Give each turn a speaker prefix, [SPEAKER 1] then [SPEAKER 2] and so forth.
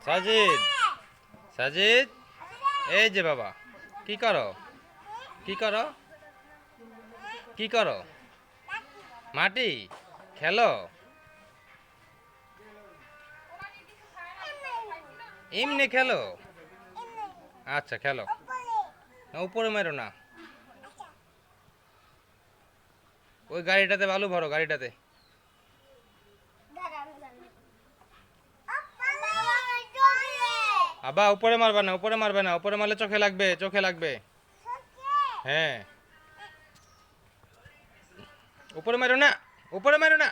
[SPEAKER 1] সাজিদ, সাজিদ, এই যে বাবা, কি করো? কি করো? কি করো? মাটি খেলো? এমনি খেলো? আচ্ছা খেলো। না, উপরে মেরো না। ওই গাড়িটাতে বালু ভরো, গাড়িটাতে। আবা উপরে মারবে না, উপরে মারবে না, উপরে মারলে চোখে লাগবে, চোখে লাগবে। হ্যাঁ, উপরে মারো না, উপরে মারো না।